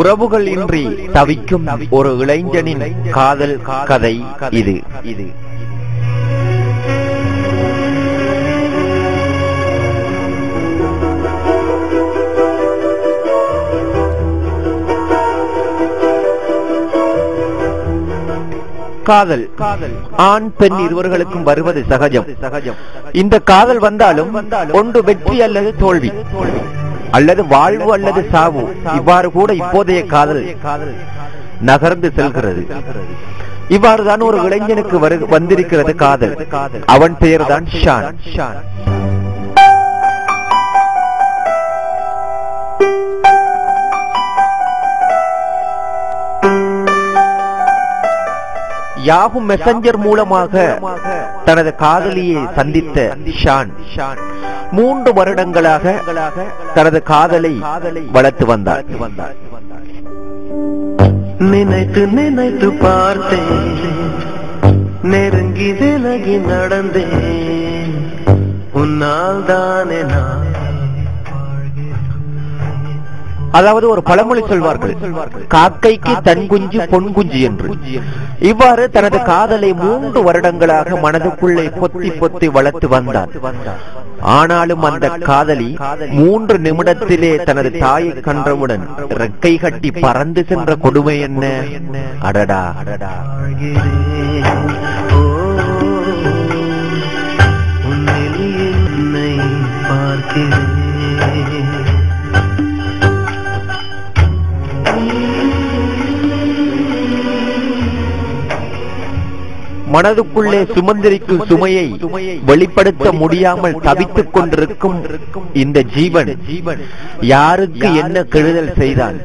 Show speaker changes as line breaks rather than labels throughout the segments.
உறவுகள் இன்றி தவிக்கும் ஒரு இளைஞனின் காதல் கதை இது. காதல் ஆண் பெண் இருவர்களுக்கும் வருவது சகஜம். இந்த காதல் வந்தாலும் ஒன்று வெற்றி அல்லது தோல்வி, அல்லது வாழ்வு அல்லது சாவு, இவ்வாறு கூட இப்போதைய காதல் நகர்ந்து செல்கிறது. இவ்வாறுதான் ஒரு இளைஞனுக்கு வந்திருக்கிறது காதல். அவன் பெயர்தான் ஷான். யாஹூ மெசஞ்சர் மூலமாக தனது காதலியை சந்தித்த ஷான் 3 வருடங்களாக தனது காதலை வளர்த்து வந்தார்.
நினைத்து நினைத்து பார்த்தேன், நெருங்கி விலகி நடந்தேன், உன்னால் தானே நான்.
அதாவது ஒரு பழமொழி சொல்வார்கள், காக்கைக்கு தன் குஞ்சு பொன் குஞ்சு என்று. இவ்வாறு தனது காதலை 3 வருடங்களாக மனதுக்குள்ளே பொத்தி பொத்தி வளர்த்து வந்தார். ஆனாலும் அந்த காதலி 3 நிமிடத்திலே தனது தாயை கண்டவுடன் ரெக்கை கட்டி பறந்து சென்ற கொடுமை என்ன! அடடா அடடா! மனதுக்குள்ளே சுமந்திருக்கும் சுமையை வெளிப்படுத்த முடியாமல் தவித்துக் கொண்டிருக்கும் இந்த ஜீவன் யாருக்கு என்ன கெடுதல் செய்தான்?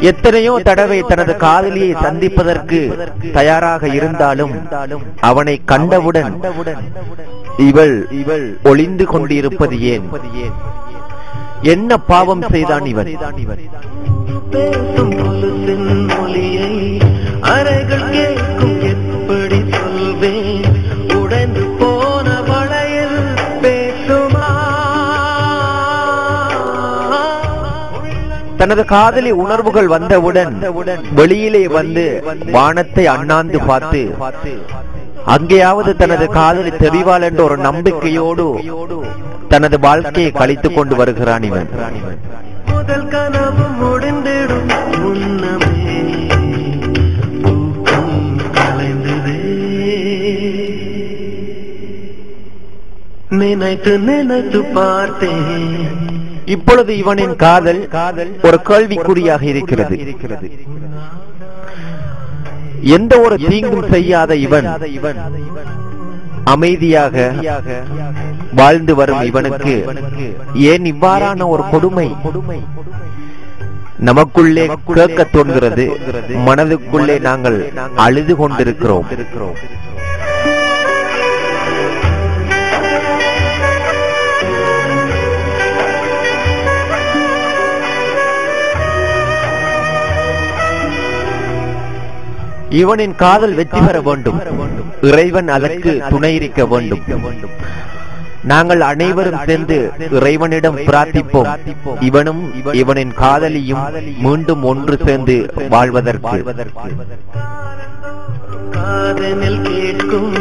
எத்தனையோ தடவை தனது காதலியை சந்திப்பதற்கு தயாராக இருந்தாலும் அவனை கண்டவுடன் இவள் ஒளிந்து கொண்டிருப்பது ஏன்? என்ன பாவம் செய்தான் இவன்?
அறைகள் கேட்கும் எப்படி சொல்வேன், உடைந்து போன வளையல் பேசுமா?
தனது காதலி உணர்வுகள் வந்தவுடன் வெளியிலே வந்து வானத்தை அண்ணாந்து பார்த்து அங்கேயாவது தனது காதலி தெரிவாள் என்ற ஒரு நம்பிக்கையோடு தனது வாழ்க்கையை கழித்துக் கொண்டு வருகிறான் இவன்.
முதல் கனவு முடிந்திடும் முன்னமே கலைந்ததே, நினைத்து நினைத்து பார்த்தேன்.
இப்பொழுது இவனின் காதல் ஒரு கேள்விக்குறியாக இருக்கிறது. எந்த ஒரு தீங்கும் செய்யாத இவன் அமைதியாக வாழ்ந்து வரும் இவனுக்கு ஏன் இவ்வாறான ஒரு கொடுமை? நமக்குள்ளே கேட்க தோன்கிறது, மனதுக்குள்ளே நாங்கள் அழுது கொண்டிருக்கிறோம். இவனின் காதல் வெற்றி பெற வேண்டும். இறைவன் அதற்கு துணை இருக்க வேண்டும். நாங்கள் அனைவரும் சேர்ந்து இறைவனிடம் பிரார்த்திப்போம், இவனும் இவனின் காதலியும் மீண்டும் ஒன்று சேர்ந்து வாழ்வதற்கு.
காதலில் கேட்கும்